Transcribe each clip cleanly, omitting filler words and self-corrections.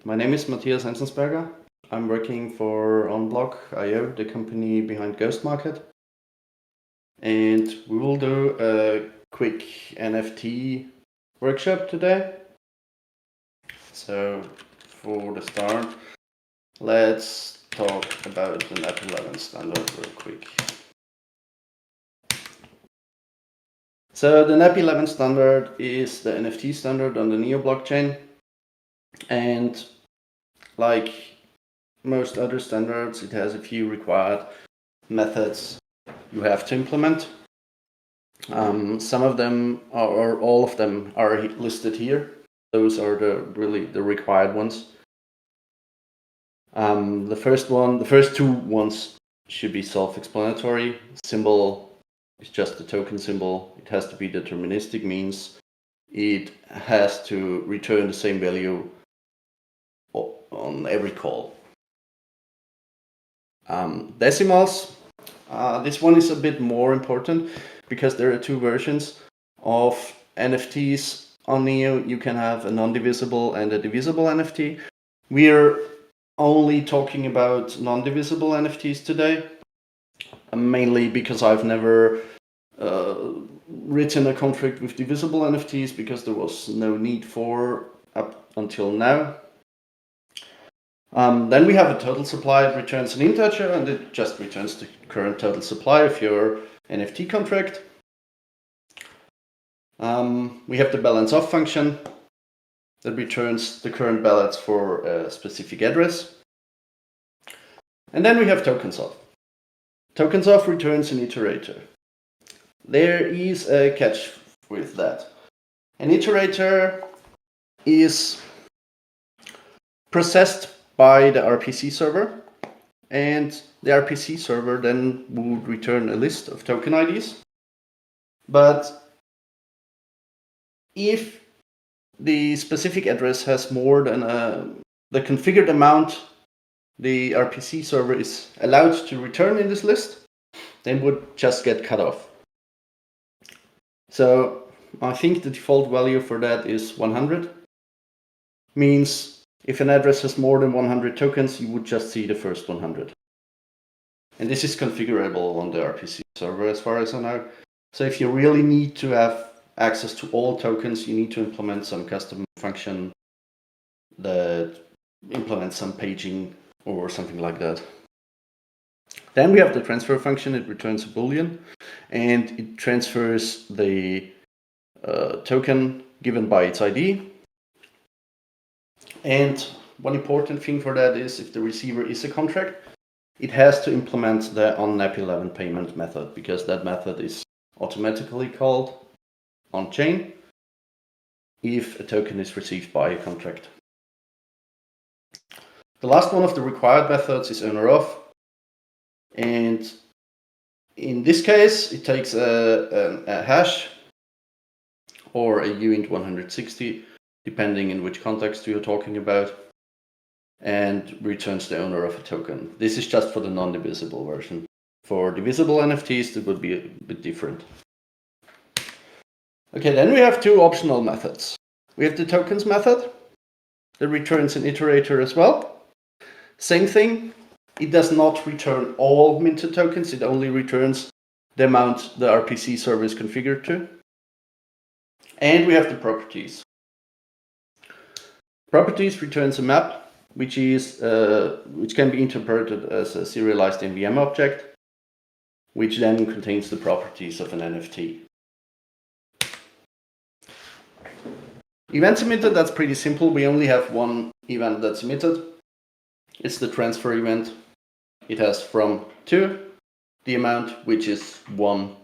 My name is Mathias. I'm working for Onblock IO, the company behind Ghostmarket. And we will do a quick NFT workshop today. So for the start, let's talk about the NFT 11 standard real quick. So the NFT 11 standard is the NFT standard on the Neo blockchain. And like most other standards, it has a few required methods you have to implement. Some of them or all of them are listed here. Those are the required ones. The first two ones should be self-explanatory. Symbol is just the token symbol. It has to be deterministic, means it has to return the same value on every call. Decimals. This one is a bit more important because there are two versions of NFTs on Neo. You can have a non-divisible and a divisible NFT. We're only talking about non-divisible NFTs today, mainly because I've never written a contract with divisible NFTs because there was no need for up until now. Then we have a total supply. It returns an integer and it just returns the current total supply of your NFT contract. We have the balance off function that returns the current balance for a specific address. And then we have tokens off. Tokens off returns an iterator. There is a catch with that. An iterator is processed by the RPC server, and the RPC server then would return a list of token IDs. But if the specific address has more than the configured amount the RPC server is allowed to return in this list, then would just get cut off. So I think the default value for that is 100. Means if an address has more than 100 tokens, you would just see the first 100. And this is configurable on the RPC server as far as I know. So if you really need to have access to all tokens, you need to implement some custom function that implements some paging or something like that. Then we have the transfer function. It returns a boolean and it transfers the token given by its ID. And one important thing for that is if the receiver is a contract, it has to implement the on-NAP 11 payment method, because that method is automatically called on-chain if a token is received by a contract. The last one of the required methods is owner of. And in this case, it takes a hash or a uint 160, depending in which context you're talking about, and returns the owner of a token. This is just for the non-divisible version. For divisible NFTs, it would be a bit different. Okay, then we have two optional methods. We have the tokens method that returns an iterator as well. Same thing, it does not return all minted tokens, it only returns the amount the RPC server is configured to. And we have the properties. Properties returns a map, which can be interpreted as a serialized MVM object, which then contains the properties of an NFT. Events emitted, that's pretty simple. We only have one event that's emitted. It's the transfer event. It has from to the amount, which is 1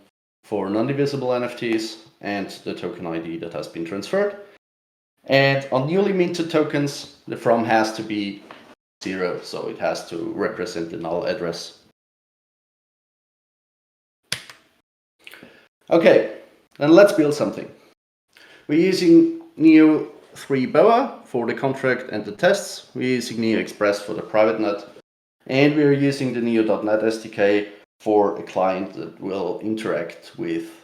for non-divisible NFTs, and the token ID that has been transferred. And on newly minted tokens, the from has to be 0, so it has to represent the null address. Okay, then let's build something. We're using Neo 3 BOA for the contract and the tests. We're using Neo Express for the private net. And we're using the Neo.NET SDK for a client that will interact with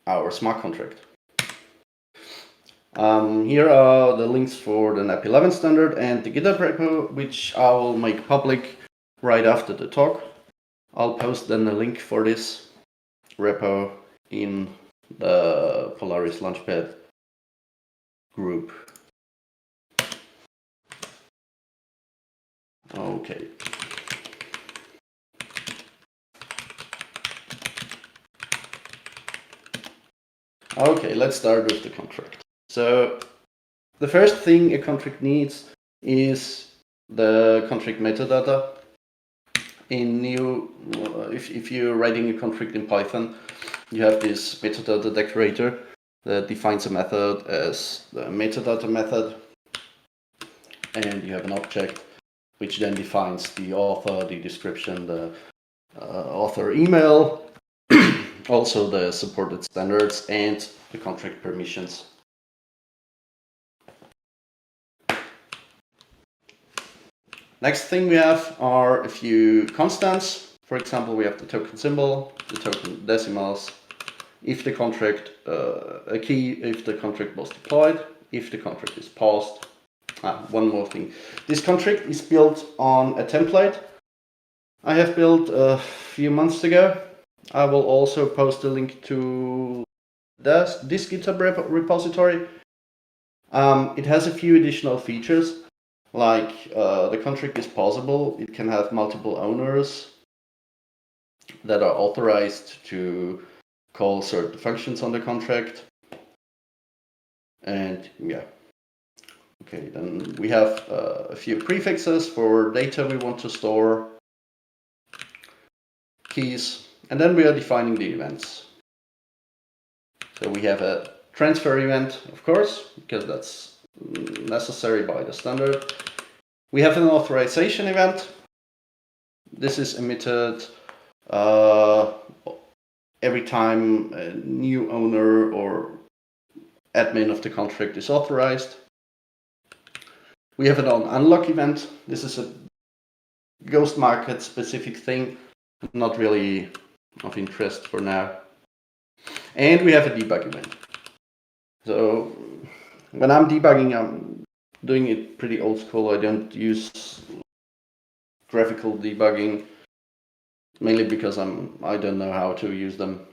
our smart contract. Here are the links for the NFT 11 standard and the GitHub repo, which I will make public right after the talk. I'll post then a link for this repo in the Polaris Launchpad group. Okay. Okay, let's start with the contract. So the first thing a contract needs is the contract metadata. If you're writing a contract in Python, you have this metadata decorator that defines a method as the metadata method, and you have an object which then defines the author, the description, the author email, also the supported standards and the contract permissions. Next thing we have are a few constants. For example, we have the token symbol, the token decimals, if the contract, a key if the contract was deployed, if the contract is paused. One more thing. This contract is built on a template I have built a few months ago. I will also post a link to this GitHub repository. It has a few additional features, like the contract is pausable. It can have multiple owners that are authorized to call certain functions on the contract. And yeah. Okay, then we have a few prefixes for data we want to store, keys, and then we are defining the events. So we have a transfer event, of course, because that's necessary by the standard. We have an authorization event. This is emitted every time a new owner or admin of the contract is authorized. We have an unlock event. This is a Ghostmarket specific thing, not really of interest for now. And we have a debug event. So when I'm debugging, I'm doing it pretty old school. I don't use graphical debugging, mainly because I don't know how to use them.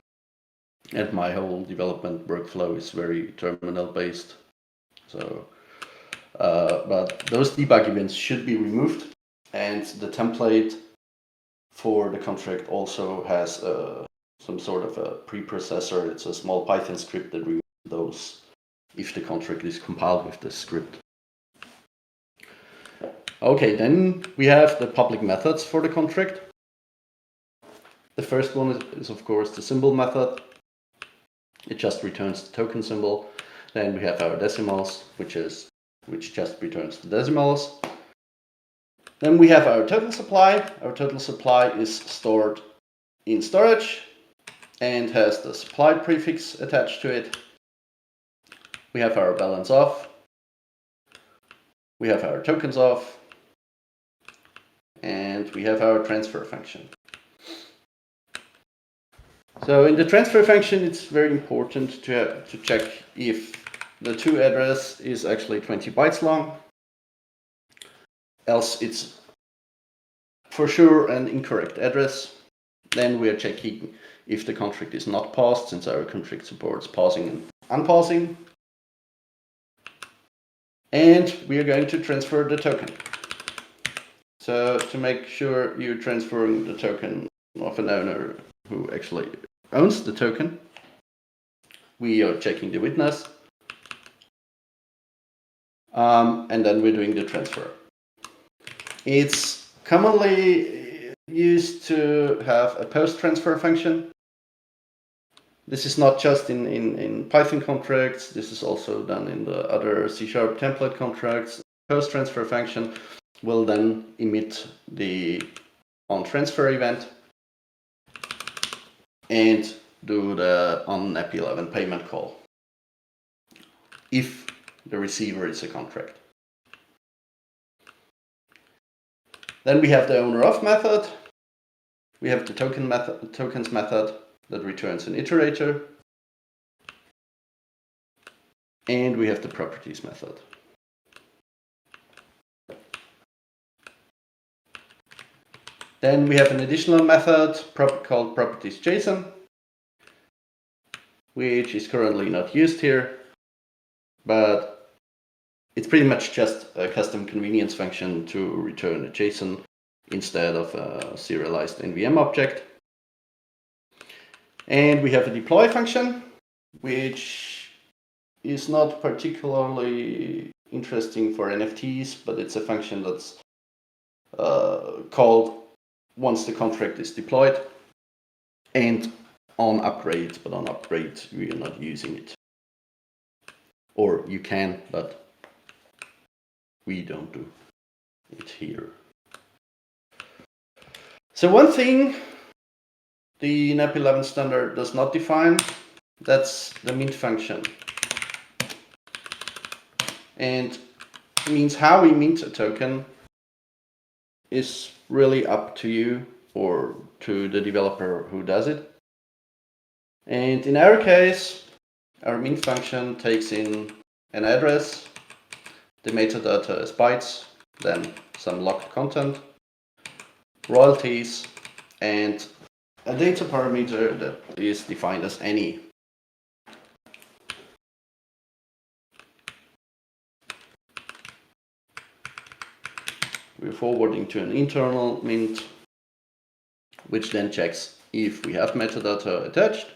And my whole development workflow is very terminal based. So, but those debug events should be removed, and the template for the contract also has some sort of a preprocessor. It's a small Python script that removes those if the contract is compiled with this script. Okay, then we have the public methods for the contract. The first one is of course the symbol method. It just returns the token symbol. Then we have our decimals, which just returns the decimals. Then we have our total supply. Our total supply is stored in storage and has the supply prefix attached to it. We have our balance off. We have our tokens off. And we have our transfer function. So in the transfer function, it's very important to check if the to address is actually 20 bytes long. Else it's for sure an incorrect address. Then we are checking if the contract is not paused, since our contract supports pausing and unpausing. And we are going to transfer the token. So to make sure you're transferring the token of an owner who actually owns the token, we are checking the witness. And then we're doing the transfer. It's commonly used to have a post-transfer function. This is not just in Python contracts, this is also done in the other C# template contracts. Post-transfer function will then emit the onTransfer event and do the on-NFT 11 payment call if the receiver is a contract. Then we have the owner of method. We have the tokens method that returns an iterator. and we have the properties method. Then we have an additional method called properties.json, which is currently not used here, but it's pretty much just a custom convenience function to return a JSON instead of a serialized NVM object. And we have a deploy function, which is not particularly interesting for NFTs, but it's a function that's called once the contract is deployed, and on upgrade, but on upgrade we are not using it. Or you can, but we don't do it here. So one thing the NFT 11 standard does not define, that's the mint function. And it means how we mint a token is really up to you or to the developer who does it. And in our case, our mint function takes in an address, the metadata is bytes, then some locked content, royalties, and a data parameter that is defined as any. We're forwarding to an internal mint, which then checks if we have metadata attached.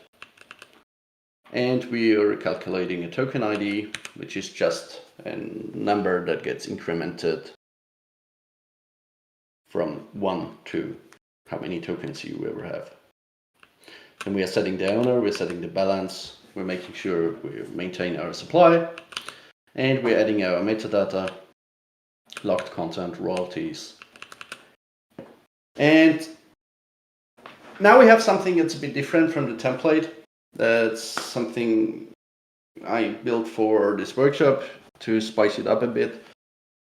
And we are calculating a token ID, which is just a number that gets incremented from 1 to how many tokens you ever have. And we are setting the owner, we're setting the balance, we're making sure we maintain our supply, and we're adding our metadata, locked content, royalties. And now we have something that's a bit different from the template. That's something I built for this workshop to spice it up a bit.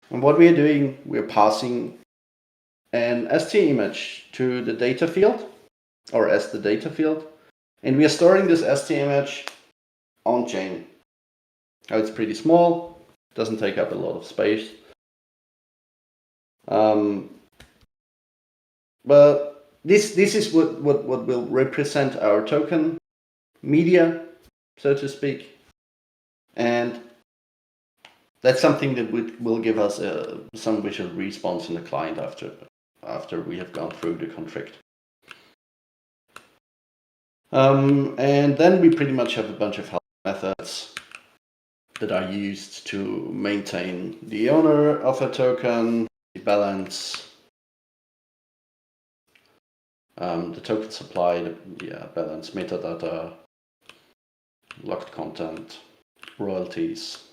And what we're doing, we're passing an ST image to the data field, or as the data field, and we are storing this ST image on chain. Now it's pretty small, doesn't take up a lot of space. But this is what will represent our token media, so to speak, and that's something that will give us some visual response in the client after we have gone through the contract. And then we pretty much have a bunch of help methods that are used to maintain the owner of a token, the balance, the token supply, the balance, metadata, locked content, royalties,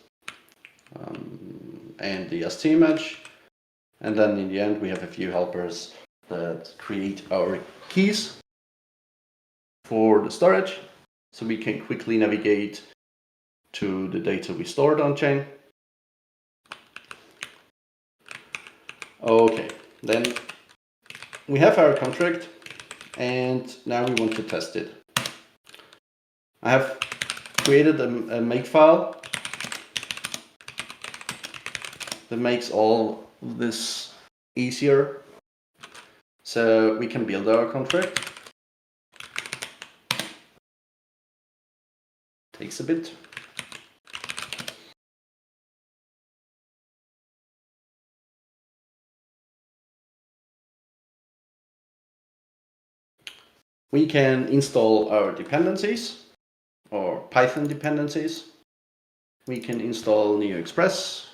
and the ST image. And then in the end, we have a few helpers that create our keys for the storage, so we can quickly navigate to the data we stored on chain. Okay, then we have our contract, and now we want to test it. I have created a makefile that makes all this easier, so we can build our contract. Takes a bit. We can install our dependencies or Python dependencies. We can install NeoExpress.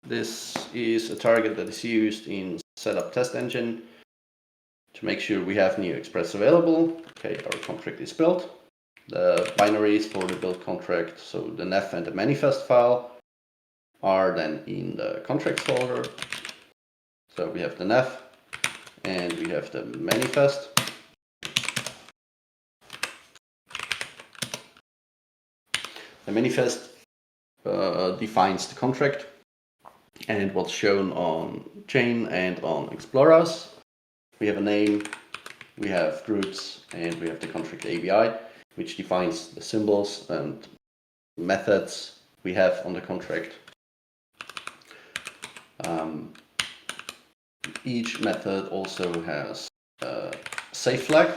This is a target that is used in setup test engine to make sure we have NeoExpress available. Okay, our contract is built. The binaries for the build contract, so the nef and the manifest file, are then in the contracts folder. So we have the nef and we have the manifest. The manifest defines the contract and what's shown on chain and on Explorers. We have a name, we have groups, and we have the contract API, which defines the symbols and methods we have on the contract. Each method also has a safe flag.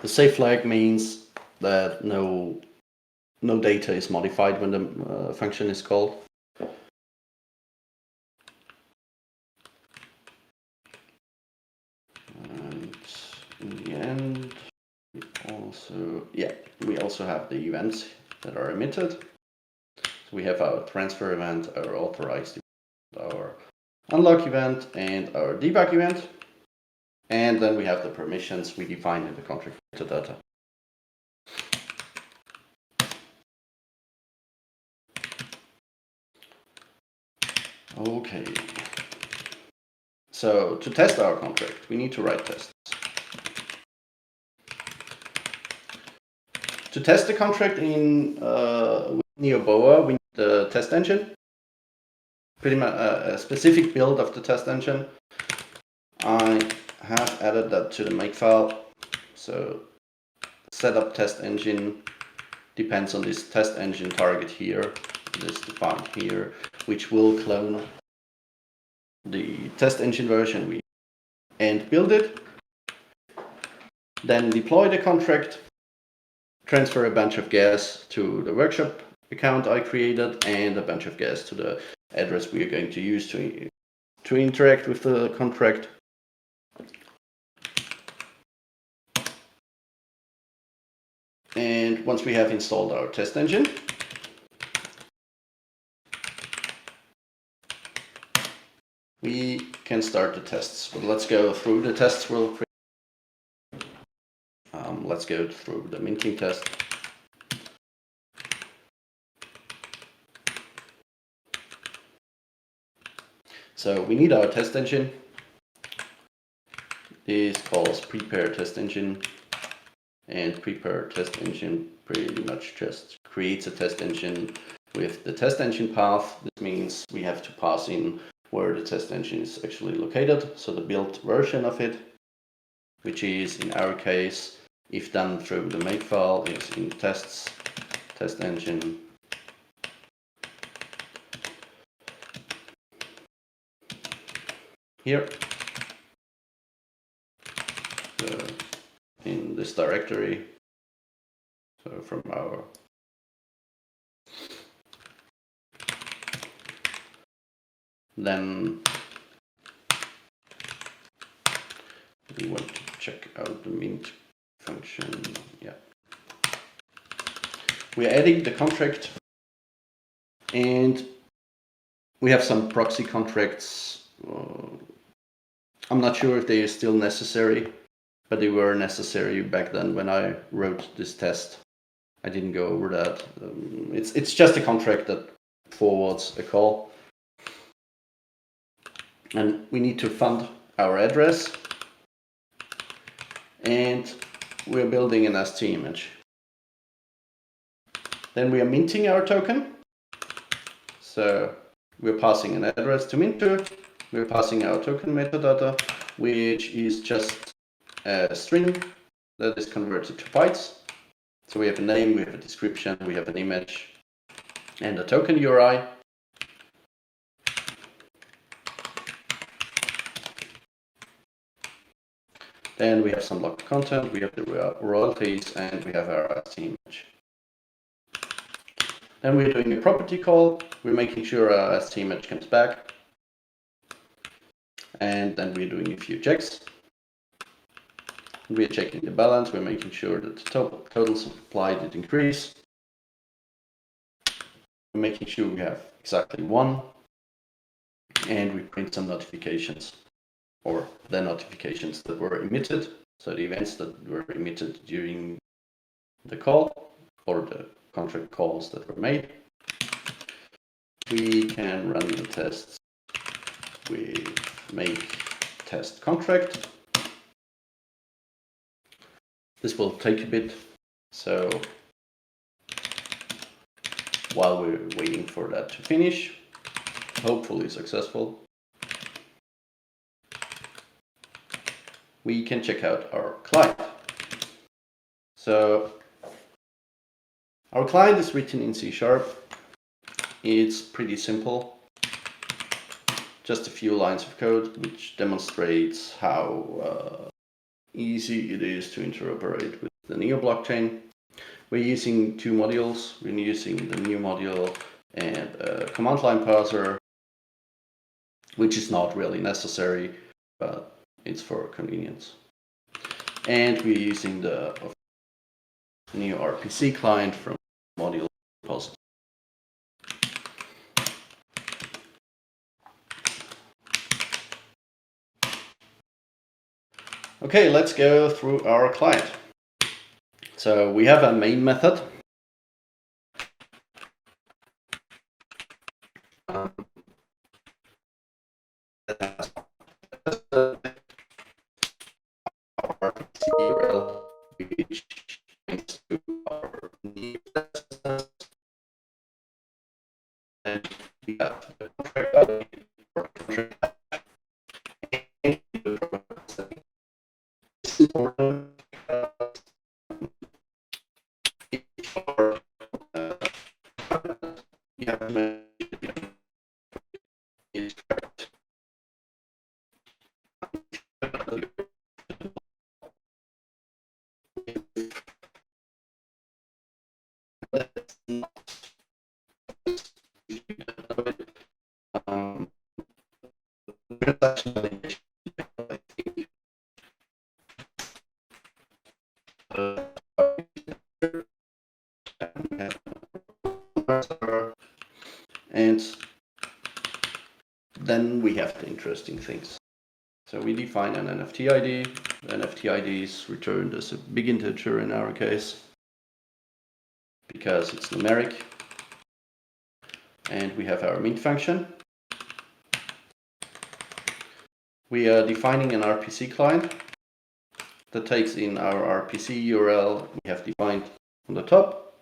The safe flag means that no data is modified when the function is called. And in the end, we also have the events that are emitted. So we have our transfer event, our authorized event, our unlock event, and our debug event. And then we have the permissions we define in the contract metadata. Okay. So to test our contract, we need to write tests. To test the contract in NeoBoa, we need the test engine. Pretty much a specific build of the test engine. I have added that to the makefile. So setup test engine depends on this test engine target here. This defined here, which will clone the test engine version and build it. Then deploy the contract, transfer a bunch of gas to the workshop account I created, and a bunch of gas to the address we are going to use to interact with the contract. And once we have installed our test engine, we can start the tests. But let's go through the tests real quick. Let's go through the minting test. So we need our test engine. This calls prepare test engine, and prepare test engine pretty much just creates a test engine with the test engine path. This means we have to pass in where the test engine is actually located, so the built version of it, which is in our case, if done through the makefile, is in tests, test engine. Here, so in this directory, so from our then we want to check out the mint function. Yeah, we're adding the contract, and we have some proxy contracts. I'm not sure if they are still necessary, but they were necessary back then when I wrote this test. I didn't go over that. It's just a contract that forwards a call. And we need to fund our address. And we're building an ST image. Then we are minting our token. So we're passing an address to mint to. We're passing our token metadata, which is just a string that is converted to bytes. So we have a name, we have a description, we have an image, and a token URI. Then we have some locked content, we have the royalties, and we have our ST image. Then we're doing a property call. We're making sure our ST image comes back. And then we're doing a few checks. We're checking the balance. We're making sure that the total supply did increase. We're making sure we have exactly one. And we print some notifications, or the notifications that were emitted. So the events that were emitted during the call, or the contract calls that were made. We can run the tests with make test contract. This will take a bit, so while we're waiting for that to finish, hopefully successful, we can check out our client. So Our client is written in C#. It's pretty simple. Just a few lines of code which demonstrates how easy it is to interoperate with the Neo blockchain. We're using two modules. We're using the new module and a command line parser, which is not really necessary, but it's for convenience. And we're using the new RPC client from module repository. Okay, let's go through our client. So we have a main method. URL, which links to our new test, and we have the contract This is important if you have is correct. And then we have the interesting things. So we define an NFT ID. The NFT ID is returned as a big integer in our case, because it's numeric. And we have our mint function. We are defining an RPC client that takes in our RPC URL we have defined on the top,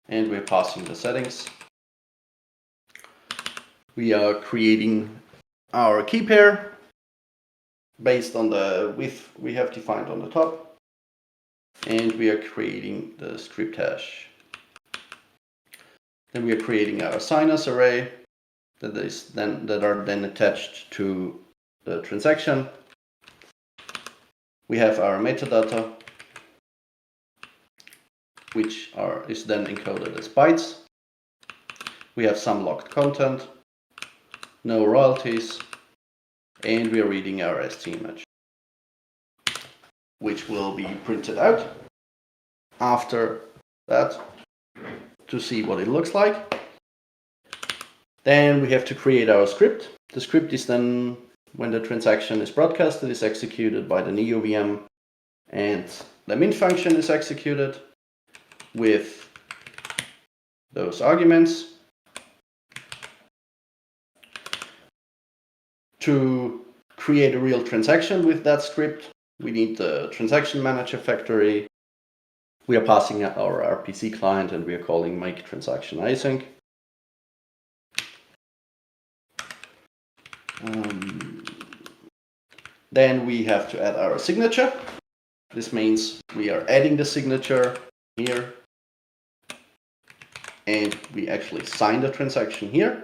and we're passing the settings. We are creating our key pair based on the width we have defined on the top, and we are creating the script hash. Then we are creating our signers array that are then attached to the transaction. We have our metadata, which is then encoded as bytes. We have some locked content, no royalties, and we are reading our ST image, which will be printed out after that to see what it looks like. Then we have to create our script. The script is then, when the transaction is broadcasted, is executed by the Neo VM, and the mint function is executed with those arguments. To create a real transaction with that script, we need the transaction manager factory. We are passing our RPC client and we are calling make transaction async. Then we have to add our signature. This means we are adding the signature here, and we actually sign the transaction here.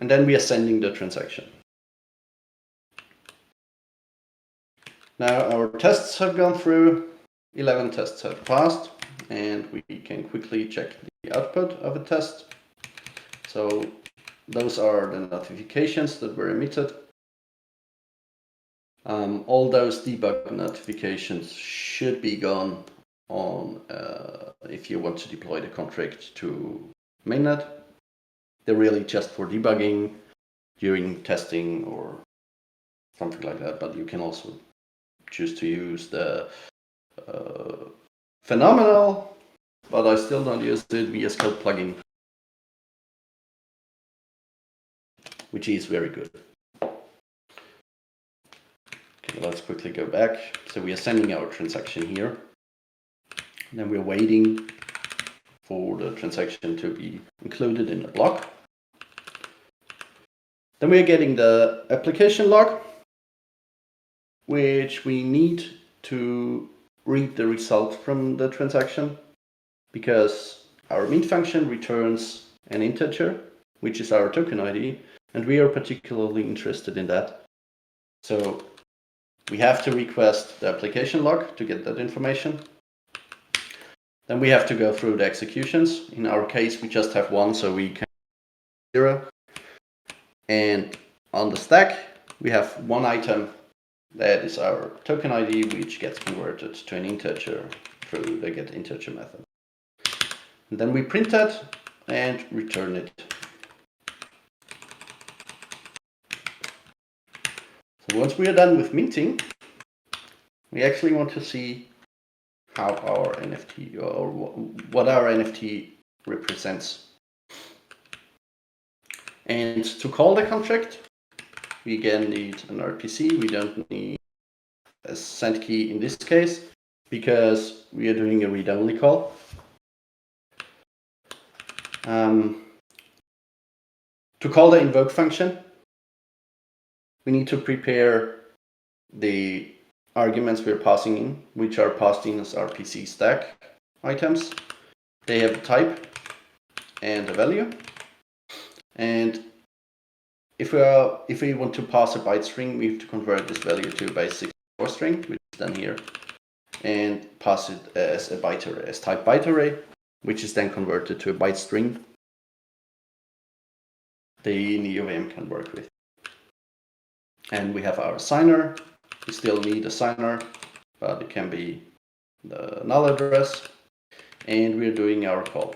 And then we are sending the transaction. Now our tests have gone through, 11 tests have passed, and we can quickly check the output of a test. So those are the notifications that were emitted. All those debug notifications should be gone on if you want to deploy the contract to mainnet. They're really just for debugging during testing or something like that, but you can also choose to use the phenomenal, but I still don't use the VS Code plugin, which is very good. Okay, let's quickly go back. So we are sending our transaction here. Then we're waiting for the transaction to be included in the block. Then we are getting the application log, which we need to read the result from the transaction, because our mint function returns an integer, which is our token ID, and we are particularly interested in that. So we have to request the application log to get that information. Then we have to go through the executions. In our case, we just have one, so we can 0. And on the stack, we have one item that is our token ID, which gets converted to an integer through the getInteger method. And then we print that and return it. So once we are done with minting, we actually want to see how our NFT, or what our NFT represents. And to call the contract, we again need an RPC. We don't need a send key in this case, because we are doing a read-only call. To call the invoke function, we need to prepare the arguments we're passing in, which are passed in as RPC stack items. They have a type and a value. And if we want to pass a byte string, we have to convert this value to a base 64 string, which is done here, and pass it as a byte array, as type byte array, which is then converted to a byte string the NeoVM can work with. And we have our signer. We still need a signer, but it can be the null address. And we're doing our call.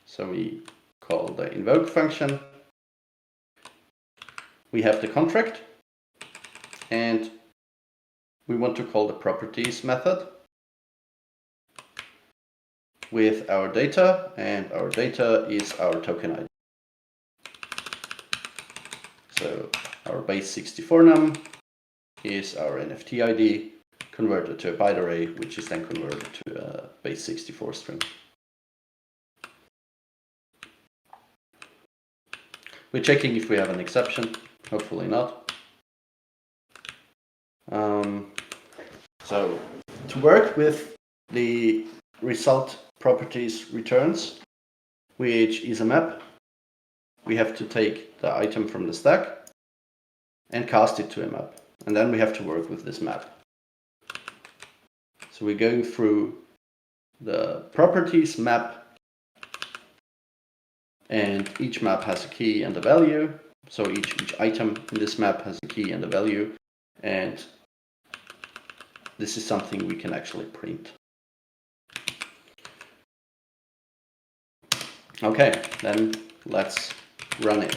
So we call the invoke function. We have the contract, and we want to call the properties method with our data, and our data is our token ID. So our base 64 num is our NFT ID converted to a byte array, which is then converted to a base 64 string. We're checking if we have an exception, hopefully not. So to work with the result properties returns, which is a map, we have to take the item from the stack and cast it to a map. And then we have to work with this map. So we're going through the properties map, and each map has a key and a value. So each item in this map has a key and a value, and this is something we can actually print. Okay, then let's run it.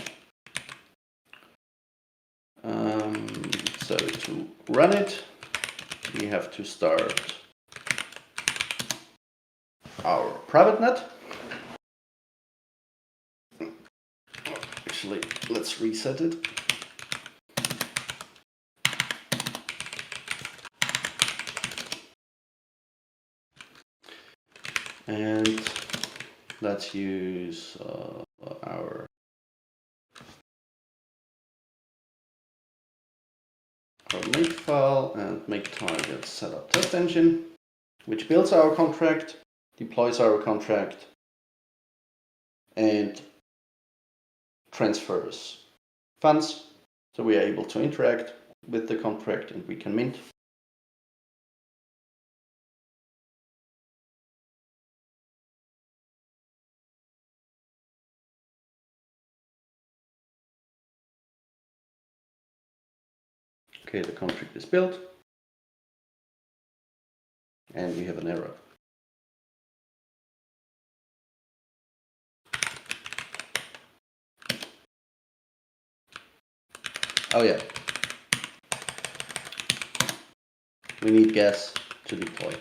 So to run it, we have to start our private net. Actually, let's reset it. And let's use our make file and make target setup test engine, which builds our contract, deploys our contract, and transfers funds, so we are able to interact with the contract and we can mint. Okay, the contract is built, and we have an error. Oh yeah, we need gas to deploy.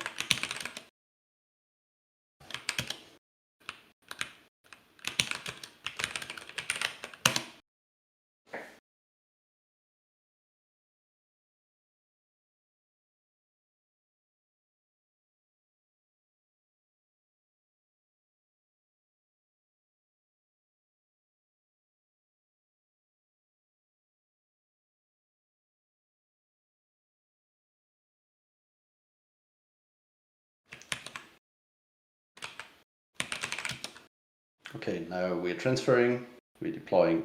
Okay, now we're transferring, we're deploying,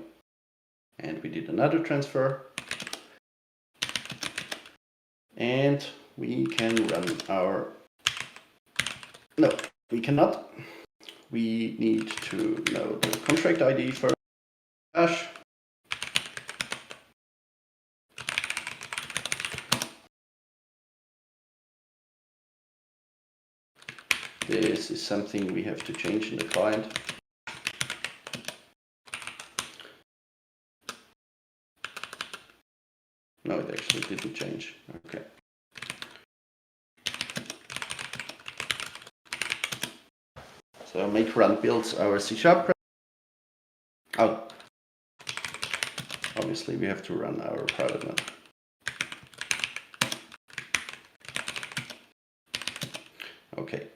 and we did another transfer. And we can run our... No, we cannot. We need to know the contract ID first. Hash. This is something we have to change in the client. No, it actually didn't change. Okay. So make run builds our C#. Oh, obviously we have to run our private node. Okay.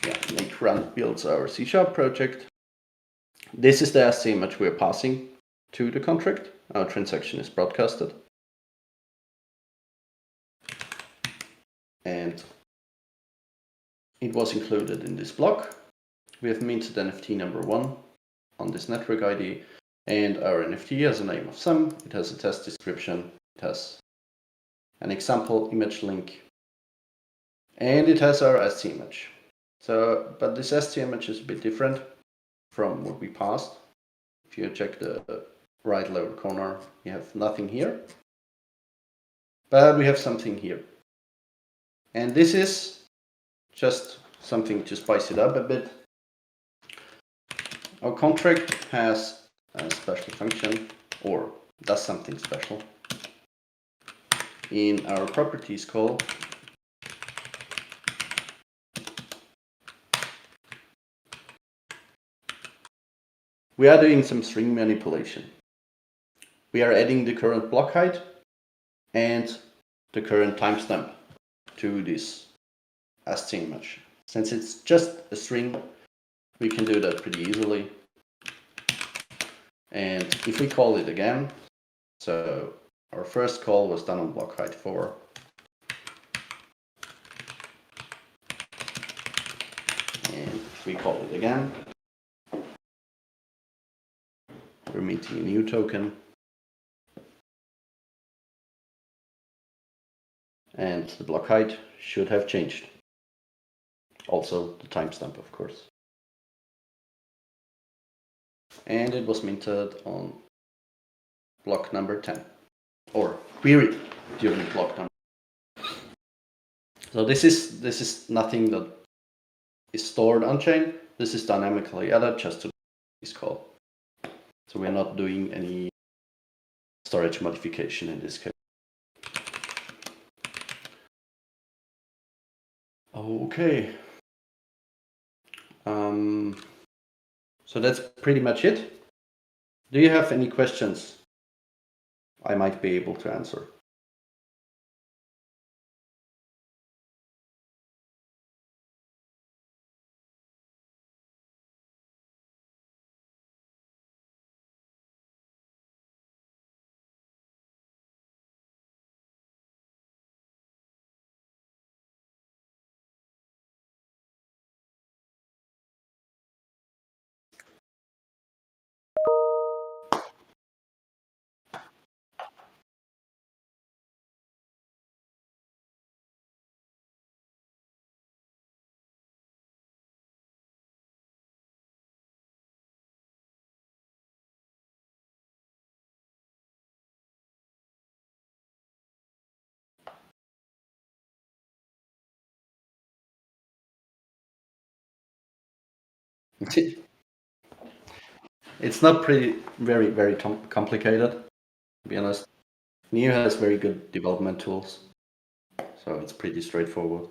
Yeah, make run builds our C# project. This is the SC image we're passing to the contract. Our transaction is broadcasted. And it was included in this block. We have minted NFT number 1 on this network ID, and our NFT has a name of some, it has a test description, it has an example image link, and it has our ST image. So, but this ST image is a bit different from what we passed. If you check the right lower corner, you have nothing here, but we have something here. And this is just something to spice it up a bit. Our contract has a special function, or does something special. In our properties call, we are doing some string manipulation. We are adding the current block height and the current timestamp to this ST image. Since it's just a string, we can do that pretty easily. And if we call it again, so our first call was done on block height 4. And if we call it again, we're minting a new token. And the block height should have changed. Also the timestamp, of course. And it was minted on block number 10, or queried during block number. So this is nothing that is stored on chain. This is dynamically added just to this call. So we're not doing any storage modification in this case. Okay. So that's pretty much it. Do you have any questions I might be able to answer? It's not very complicated, to be honest. NEO has very good development tools, so it's pretty straightforward.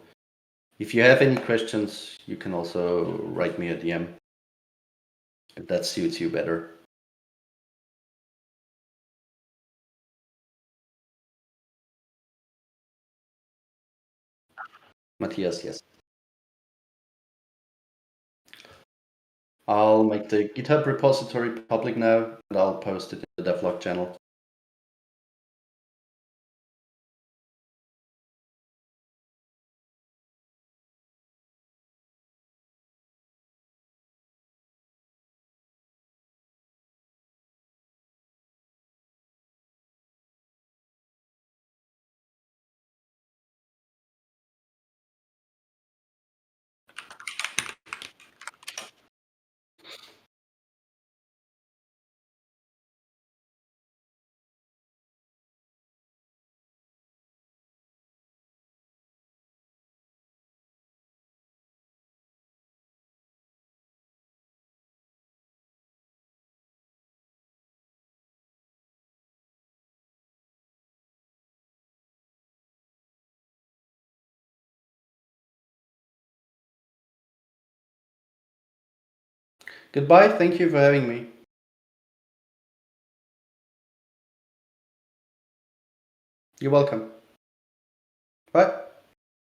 If you have any questions, you can also write me a DM if that suits you better. Matthias, yes. I'll make the GitHub repository public now, and I'll post it in the devlog channel. Goodbye, thank you for having me. You're welcome. Bye.